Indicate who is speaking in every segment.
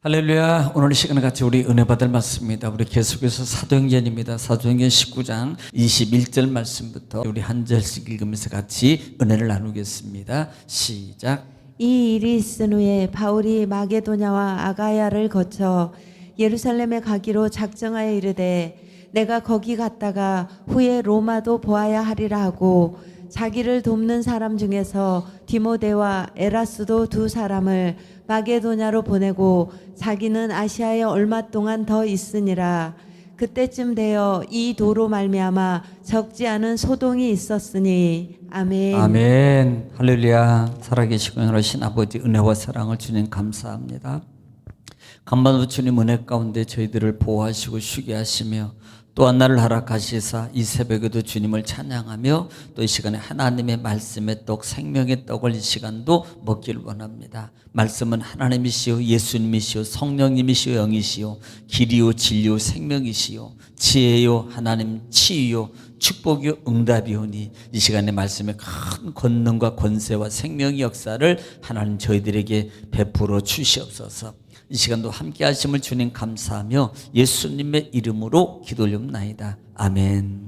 Speaker 1: 할렐루야. 오늘 이 시간에 같이 우리 은혜 받을 말씀입니다. 우리 계속해서 사도행전입니다. 사도행전 19장 21절 말씀부터 우리 한 절씩 읽으면서 같이 은혜를 나누겠습니다. 시작.
Speaker 2: 이 일이 있은 후에 바울이 마게도냐와 아가야를 거쳐 예루살렘에 가기로 작정하여 이르되 내가 거기 갔다가 후에 로마도 보아야 하리라 하고 자기를 돕는 사람 중에서 디모데와 에라스도 두 사람을 마게도냐로 보내고 자기는 아시아에 얼마 동안 더 있으니라. 그때쯤 되어 이 도로 말미암아 적지 않은 소동이 있었으니 아멘.
Speaker 1: 아멘. 할렐루야. 살아계시고 영원하신 아버지 은혜와 사랑을 주님 감사합니다. 간만에 주님 은혜 가운데 저희들을 보호하시고 쉬게 하시며 또한 날을 허락하시사 이 새벽에도 주님을 찬양하며 또 이 시간에 하나님의 말씀의 떡 생명의 떡을 이 시간도 먹기를 원합니다. 말씀은 하나님이시요 예수님이시요 성령님이시요 영이시요 길이요 진리요 생명이시요 지혜요 하나님 치유요 축복이요 응답이오니 이 시간에 말씀의 큰 권능과 권세와 생명의 역사를 하나님 저희들에게 베풀어 주시옵소서. 이 시간도 함께 하심을 주님 감사하며 예수님의 이름으로 기도 올립나이다. 아멘.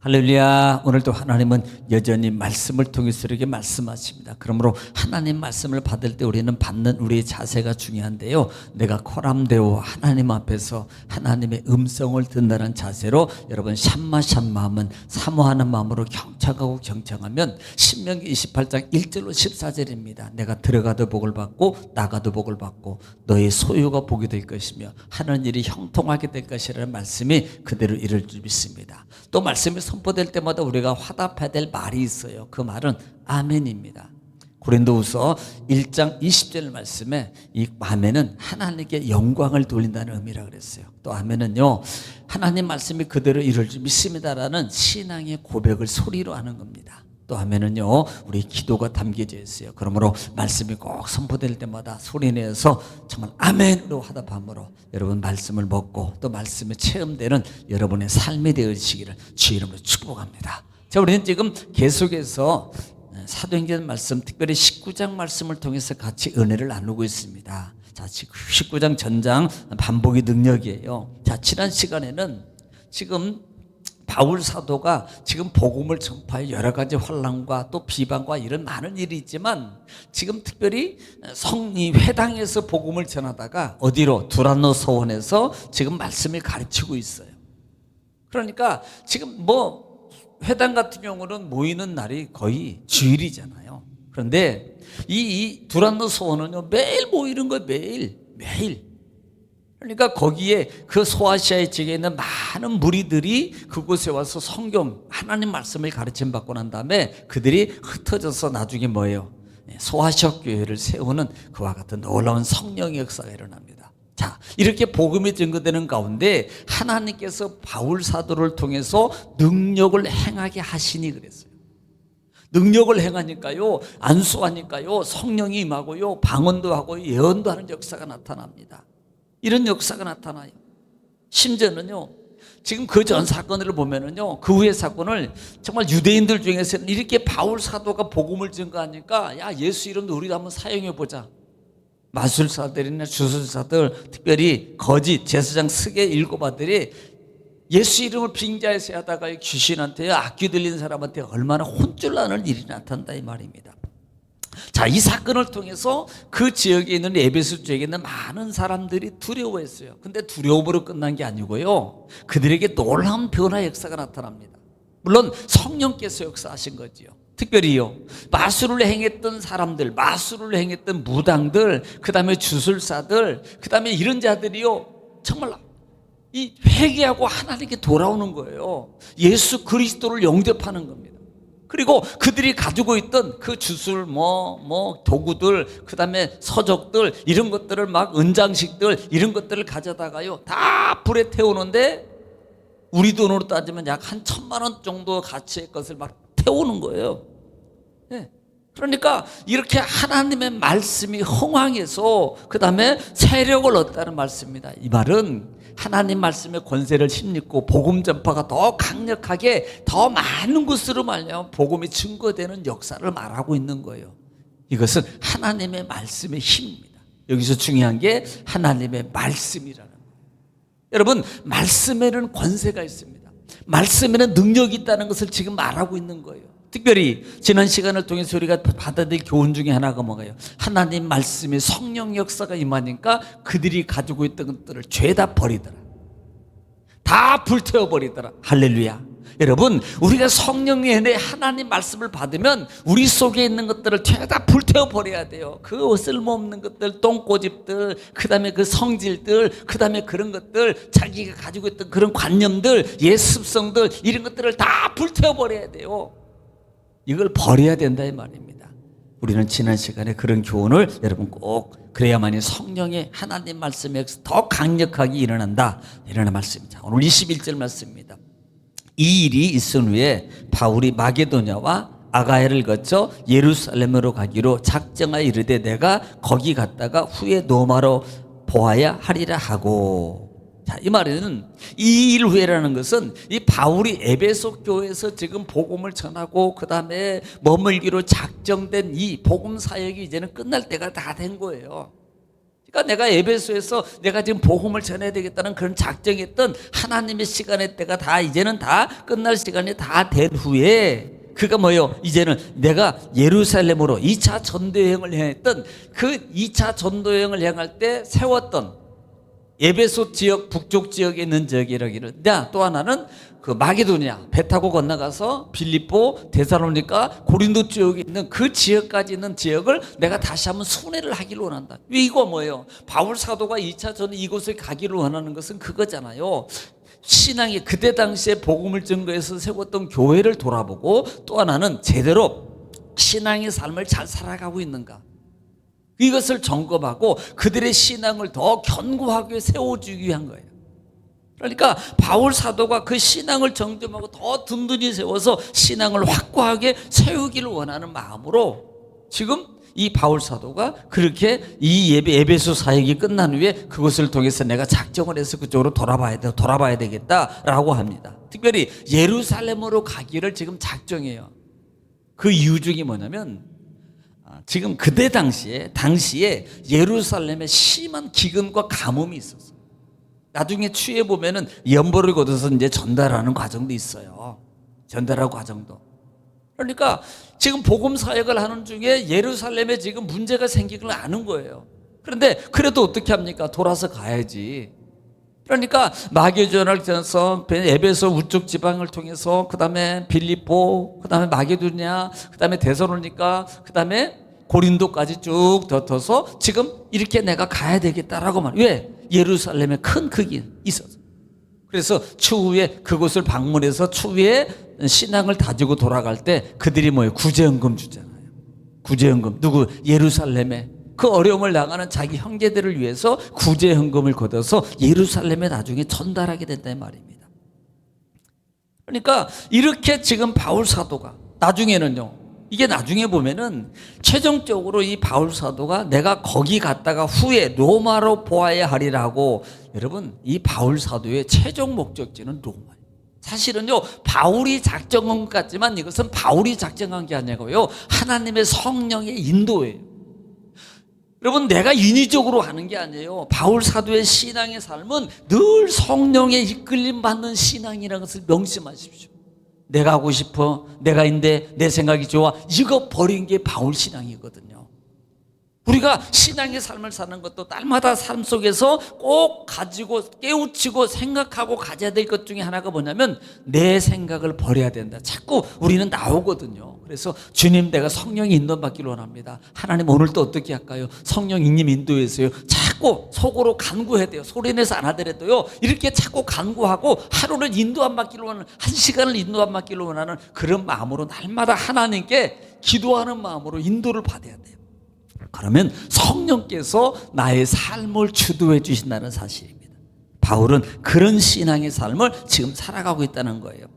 Speaker 1: 할렐루야. 오늘도 하나님은 여전히 말씀을 통해서 이렇게 말씀하십니다. 그러므로 하나님 말씀을 받을 때 우리는 받는 우리의 자세가 중요한데요, 내가 코람되어 하나님 앞에서 하나님의 음성을 듣는다는 자세로 여러분 샴마하면 사모하는 마음으로 경청하고 경청하면 신명기 28장 1절로 14절입니다. 내가 들어가도 복을 받고 나가도 복을 받고 너의 소유가 복이 될 것이며 하는 일이 형통하게 될 것이라는 말씀이 그대로 이룰 줄 믿습니다. 또 말씀이 선포될 때마다 우리가 화답해야 될 말이 있어요. 그 말은 아멘입니다. 고린도후서 1장 20절 말씀에 이 아멘은 하나님께 영광을 돌린다는 의미라고 그랬어요. 또 아멘은요, 하나님 말씀이 그대로 이룰 줄 믿습니다라는 신앙의 고백을 소리로 하는 겁니다. 또 아멘은요, 우리 기도가 담겨져 있어요. 그러므로 말씀이 꼭 선포될 때마다 소리내서 정말 아멘으로 화답함으로 여러분 말씀을 먹고 또 말씀에 체험되는 여러분의 삶이 되어지기를 주 이름으로 축복합니다. 자, 우리는 지금 계속해서 사도행전 말씀, 특별히 19장 말씀을 통해서 같이 은혜를 나누고 있습니다. 자, 19장 전장 반복의 능력이에요. 자, 지난 시간에는 지금 바울 사도가 지금 복음을 전파해 여러 가지 환난과 또 비방과 이런 많은 일이 있지만 지금 특별히 성리 회당에서 복음을 전하다가 어디로 두란노 서원에서 지금 말씀을 가르치고 있어요. 그러니까 지금 회당 같은 경우는 모이는 날이 거의 주일이잖아요. 그런데 이 두란노 서원은요, 매일 모이는 거예요. 매일. 그러니까 거기에 그 소아시아의 지역에 있는 많은 무리들이 그곳에 와서 성경 하나님 말씀을 가르침 받고 난 다음에 그들이 흩어져서 나중에 뭐예요? 소아시아 교회를 세우는 그와 같은 놀라운 성령의 역사가 일어납니다. 자, 이렇게 복음이 증거되는 가운데 하나님께서 바울 사도를 통해서 능력을 행하게 하시니 그랬어요. 능력을 행하니까요, 안수하니까요, 성령이 임하고요, 방언도 하고 예언도 하는 역사가 나타납니다. 이런 역사가 나타나요. 심지어는요, 지금 그 전 사건을 보면은요, 그 후의 사건을 정말 유대인들 중에서는 이렇게 바울 사도가 복음을 증거하니까 야, 예수 이름도 우리도 한번 사용해 보자. 마술사들이나 주술사들, 특별히 거짓 제사장 스게 일곱 아들이 예수 이름을 빙자해서 하다가 귀신한테 악귀 들린 사람한테 얼마나 혼쭐 나는 일이 나타난다 이 말입니다. 자, 이 사건을 통해서 그 지역에 있는 에베소 지역에 있는 많은 사람들이 두려워했어요. 근데 두려움으로 끝난 게 아니고요, 그들에게 놀라운 변화의 역사가 나타납니다. 물론 성령께서 역사하신 거지요. 특별히요, 마술을 행했던 사람들, 마술을 행했던 무당들, 그 다음에 주술사들, 그 다음에 이런 자들이요, 정말 이 회개하고 하나님께 돌아오는 거예요. 예수 그리스도를 영접하는 겁니다. 그리고 그들이 가지고 있던 그 주술, 도구들, 그 다음에 서적들, 이런 것들을 막 은장식들, 이런 것들을 가져다가요, 다 불에 태우는데 우리 돈으로 따지면 약 한 1,000만 원 정도 가치의 것을 막 태우는 거예요. 네. 그러니까 이렇게 하나님의 말씀이 흥황해서 그 다음에 세력을 얻다는 말씀입니다. 이 말은 하나님 말씀의 권세를 힘입고 복음 전파가 더 강력하게 더 많은 곳으로 말하면 복음이 증거되는 역사를 말하고 있는 거예요. 이것은 하나님의 말씀의 힘입니다. 여기서 중요한 게 하나님의 말씀이라는 거예요. 여러분, 말씀에는 권세가 있습니다. 말씀에는 능력이 있다는 것을 지금 말하고 있는 거예요. 특별히 지난 시간을 통해서 우리가 받아들일 교훈 중에 하나가 뭔가요? 하나님 말씀의 성령 역사가 임하니까 그들이 가지고 있던 것들을 죄다 버리더라. 다 불태워버리더라. 할렐루야. 여러분, 우리가 성령의 은혜 하나님 말씀을 받으면 우리 속에 있는 것들을 죄다 불태워버려야 돼요. 그 쓸모없는 것들, 똥꼬집들, 그 다음에 그 성질들, 그 다음에 그런 것들, 자기가 가지고 있던 그런 관념들, 예습성들, 이런 것들을 다 불태워버려야 돼요. 이걸 버려야 된다 이 말입니다. 우리는 지난 시간에 그런 교훈을 여러분 꼭 그래야만이 성령의 하나님 말씀에 더 강력하게 일어난다, 이런 말씀입니다. 오늘 21절 말씀입니다. 이 일이 있은 후에 바울이 마게도냐와 아가야를 거쳐 예루살렘으로 가기로 작정하여 이르되 내가 거기 갔다가 후에 로마로 보아야 하리라 하고. 자, 이 말에는 이 일 후에라는 것은 이 바울이 에베소 교회에서 지금 복음을 전하고 그 다음에 머물기로 작정된 이 복음 사역이 이제는 끝날 때가 다 된 거예요. 그러니까 내가 에베소에서 내가 지금 복음을 전해야 되겠다는 그런 작정했던 하나님의 시간의 때가 다 이제는 다 끝날 시간이 다 된 후에 그가 뭐예요? 이제는 내가 예루살렘으로 2차 전도여행을 행했던 그 2차 전도여행을 행할 때 세웠던 에베소 지역 북쪽 지역에 있는 지역이라기를. 또 하나는 그 마게도냐 배 타고 건너가서 빌립보, 데살로니가, 고린도 지역에 있는 그 지역까지 있는 지역을 내가 다시 한번 순회를 하기를 원한다. 이거 뭐예요? 바울 사도가 2차 전에 이곳에 가기를 원하는 것은 그거잖아요. 신앙이 그때 당시에 복음을 증거해서 세웠던 교회를 돌아보고, 또 하나는 제대로 신앙의 삶을 잘 살아가고 있는가, 이것을 점검하고 그들의 신앙을 더 견고하게 세워주기 위한 거예요. 그러니까 바울 사도가 그 신앙을 정점하고 더 든든히 세워서 신앙을 확고하게 세우기를 원하는 마음으로 지금 이 바울 사도가 그렇게 이 에베소 사역이 끝난 후에 그것을 통해서 내가 작정을 해서 그쪽으로 돌아봐야 되겠다라고 합니다. 특별히 예루살렘으로 가기를 지금 작정해요. 그 이유 중에 뭐냐면 지금 그때 당시에 예루살렘에 심한 기근과 가뭄이 있었어요. 나중에 추에 보면은 연보를 걷어서 이제 전달하는 과정도 있어요. 전달하는 과정도. 그러니까 지금 복음 사역을 하는 중에 예루살렘에 지금 문제가 생기기를 아는 거예요. 그런데 그래도 어떻게 합니까? 돌아서 가야지. 그러니까 마게도냐를 통해서 에베소 우쪽 지방을 통해서 그 다음에 빌립보, 그 다음에 마게도냐, 그 다음에 데살로니가, 그 다음에 고린도까지 쭉 덮어서 지금 이렇게 내가 가야 되겠다라고 말. 왜? 예루살렘에 큰 극이 있어서. 그래서 추후에 그곳을 방문해서 추후에 신앙을 다지고 돌아갈 때 그들이 뭐예요? 구제연금 주잖아요. 구제연금. 누구? 예루살렘에 그 어려움을 당하는 자기 형제들을 위해서 구제연금을 걷어서 예루살렘에 나중에 전달하게 된다는 말입니다. 그러니까 이렇게 지금 바울 사도가 나중에는요, 이게 나중에 보면은 최종적으로 이 바울 사도가 내가 거기 갔다가 후에 로마로 보아야 하리라고. 여러분, 이 바울 사도의 최종 목적지는 로마예요. 사실은요, 바울이 작정한 것 같지만 이것은 바울이 작정한 게 아니고요, 하나님의 성령의 인도예요. 여러분, 내가 인위적으로 하는 게 아니에요. 바울 사도의 신앙의 삶은 늘 성령의 이끌림 받는 신앙이라는 것을 명심하십시오. 내가 하고 싶어, 내가 인데 내 생각이 좋아, 이거 버린 게 바울 신앙이거든요. 우리가 신앙의 삶을 사는 것도 날마다 삶 속에서 꼭 가지고 깨우치고 생각하고 가져야 될 것 중에 하나가 뭐냐면 내 생각을 버려야 된다. 자꾸 우리는 나오거든요. 그래서 주님, 내가 성령이 인도받기를 원합니다. 하나님, 오늘 또 어떻게 할까요? 성령님 인도해서요. 자꾸 속으로 간구해야 돼요. 소리내서 안 하더라도요, 이렇게 자꾸 간구하고 하루를 인도 안 받기를 원하는, 한 시간을 인도 안 받기를 원하는 그런 마음으로 날마다 하나님께 기도하는 마음으로 인도를 받아야 돼요. 그러면 성령께서 나의 삶을 주도해 주신다는 사실입니다. 바울은 그런 신앙의 삶을 지금 살아가고 있다는 거예요.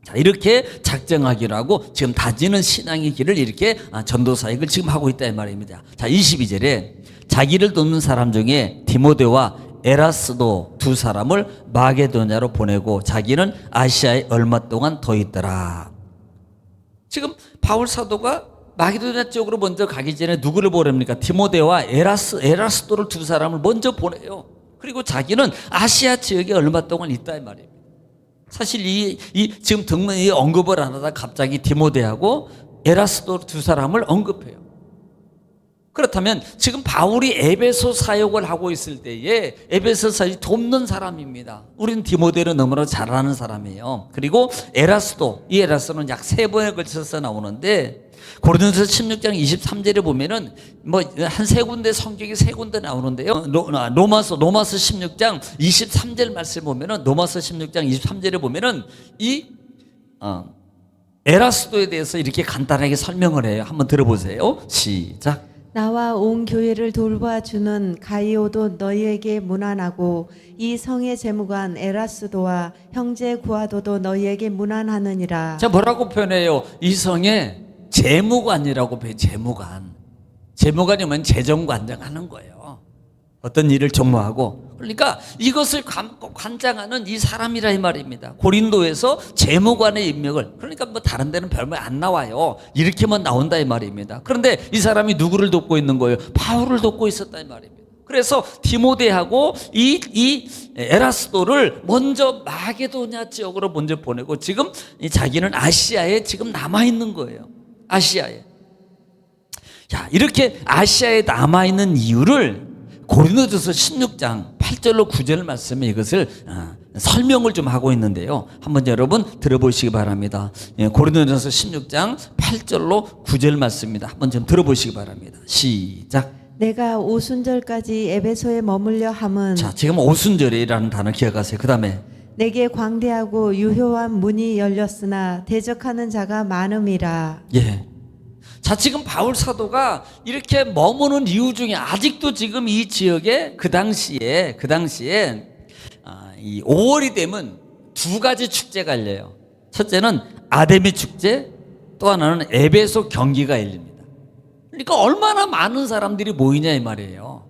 Speaker 1: 자, 이렇게 작정하기로 하고 지금 다지는 신앙의 길을 이렇게 전도 사역을 지금 하고 있다 이 말입니다. 자, 22절에 자기를 돕는 사람 중에 디모데와 에라스도 두 사람을 마게도냐로 보내고 자기는 아시아에 얼마 동안 더 있더라. 지금 바울 사도가 마게도냐 지역으로 먼저 가기 전에 누구를 보냅니까? 디모데와 에라스도를 두 사람을 먼저 보내요. 그리고 자기는 아시아 지역에 얼마 동안 있다 이 말이에요. 사실 이 지금 등문이 언급을 안 하다 갑자기 디모데하고 에라스도 두 사람을 언급해요. 그렇다면 지금 바울이 에베소 사역을 하고 있을 때에 에베소 사역이 돕는 사람입니다. 우리는 디모데를 너무나 잘 아는 사람이에요. 그리고 에라스도, 이 에라스도는 약 3번에 걸쳐서 나오는데 고린도서 16장 23절에 보면은 뭐 한 3군데 성경이 3군데 나오는데요. 로마서 16장 23절 말씀 보면은 로마서 16장 23절에 보면은 이 에라스도에 대해서 이렇게 간단하게 설명을 해요. 한번 들어보세요. 시작.
Speaker 2: 나와 온 교회를 돌봐주는 가이오도 너희에게 문안하고 이 성의 재무관 에라스도와 형제 구아도도 너희에게 문안하느니라.
Speaker 1: 자, 뭐라고 표현해요? 이 성의 재무관이라고 표현해요. 재무관이면 재정관장하는 거예요. 어떤 일을 종모하고. 그러니까 이것을 관장하는 이 사람이라 이 말입니다. 고린도에서 재무관의 임명을, 그러니까 뭐 다른 데는 별로 안 나와요. 이렇게만 나온다 이 말입니다. 그런데 이 사람이 누구를 돕고 있는 거예요? 바울을 돕고 있었다 이 말입니다. 그래서 디모데하고 이 에라스도를 먼저 마게도냐 지역으로 먼저 보내고 지금 자기는 아시아에 지금 남아 있는 거예요. 아시아에. 자, 이렇게 아시아에 남아 있는 이유를 고린도전서 16장 8절로 9절 말씀에 이것을 설명을 좀 하고 있는데요. 한번 여러분 들어보시기 바랍니다. 고린도전서 16장 8절로 9절 말씀입니다. 한번 좀 들어보시기 바랍니다. 시작.
Speaker 2: 내가 오순절까지 에베소에 머물려 함은,
Speaker 1: 자, 지금 오순절이라는 단어 기억하세요. 그 다음에
Speaker 2: 내게 광대하고 유효한 문이 열렸으나 대적하는 자가 많음이라.
Speaker 1: 예. 자, 지금 바울 사도가 이렇게 머무는 이유 중에 아직도 지금 이 지역에 그 당시에 이 5월이 되면 2가지 축제가 열려요. 첫째는 아데미 축제, 또 하나는 에베소 경기가 열립니다. 그러니까 얼마나 많은 사람들이 모이냐 이 말이에요.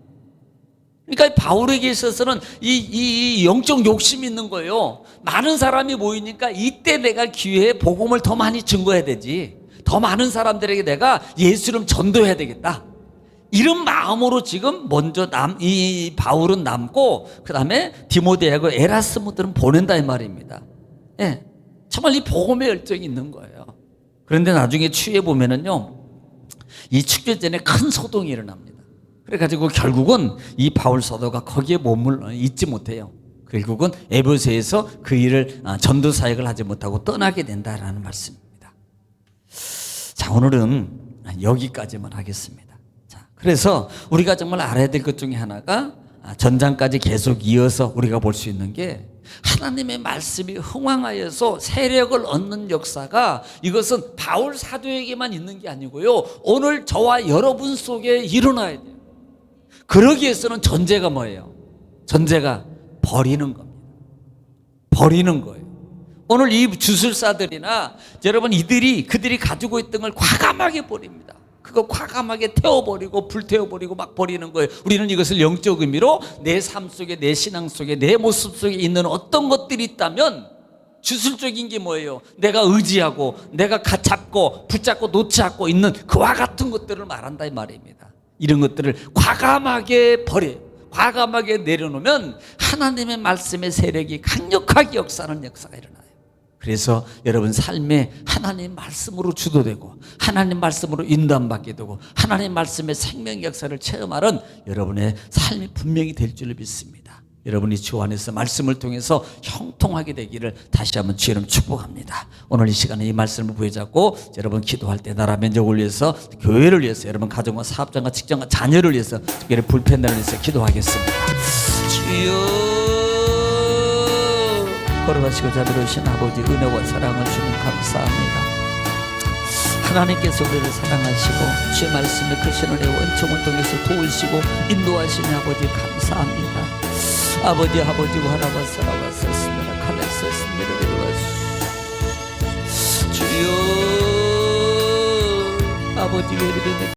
Speaker 1: 그러니까 바울에게 있어서는 이 영적 욕심이 있는 거예요. 많은 사람이 모이니까 이때 내가 기회에 복음을 더 많이 증거해야 되지. 더 많은 사람들에게 내가 예수를 전도해야 되겠다. 이런 마음으로 지금 먼저 이 바울은 남고 그 다음에 디모데하고 에라스무들은 보낸다 이 말입니다. 예, 정말 이 복음의 열정이 있는 거예요. 그런데 나중에 추후에 보면은요, 이 축제 전에 큰 소동이 일어납니다. 그래가지고 결국은 이 바울 사도가 거기에 머물러 있지 못해요. 결국은 에베소에서 그 일을 전도 사역을 하지 못하고 떠나게 된다라는 말씀입니다. 자, 오늘은 여기까지만 하겠습니다. 자, 그래서 우리가 정말 알아야 될 것 중에 하나가 전장까지 계속 이어서 우리가 볼 수 있는 게 하나님의 말씀이 흥황하여서 세력을 얻는 역사가 이것은 바울 사도에게만 있는 게 아니고요, 오늘 저와 여러분 속에 일어나야 돼요. 그러기 위해서는 전제가 뭐예요? 전제가 버리는 겁니다. 버리는 거예요. 오늘 이 주술사들이나 여러분 그들이 가지고 있던 걸 과감하게 버립니다. 그거 과감하게 태워버리고 불태워버리고 막 버리는 거예요. 우리는 이것을 영적 의미로 내 삶 속에, 내 신앙 속에, 내 모습 속에 있는 어떤 것들이 있다면 주술적인 게 뭐예요? 내가 의지하고 내가 잡고 붙잡고 놓지 않고 있는 그와 같은 것들을 말한다 이 말입니다. 이런 것들을 과감하게 버려요. 과감하게 내려놓으면 하나님의 말씀의 세력이 강력하게 역사하는 역사가 일어나요. 그래서 여러분 삶에 하나님 말씀으로 주도되고 하나님 말씀으로 인도받게 되고 하나님 말씀의 생명 역사를 체험하는 여러분의 삶이 분명히 될 줄을 믿습니다. 여러분이 주 안에서 말씀을 통해서 형통하게 되기를 다시 한번 주의 이름 축복합니다. 오늘 이 시간에 이 말씀을 부여잡고 여러분 기도할 때 나라 민족을 위해서, 교회를 위해서, 여러분 가정과 사업장과 직장과 자녀를 위해서, 특별히 불편단을 위해서 기도하겠습니다. 주여, 걸어가시고 자비로우신 아버지, 은혜와 사랑을 주님 감사합니다. 하나님께서 우리를 사랑하시고 주의 말씀에 크신 은혜와 은총을 통해서 도우시고 인도하시는 아버지 감사합니다. 아버지 와라바사라바 썼습니다. 칼레스습니다. 주여, 아버지 예리베네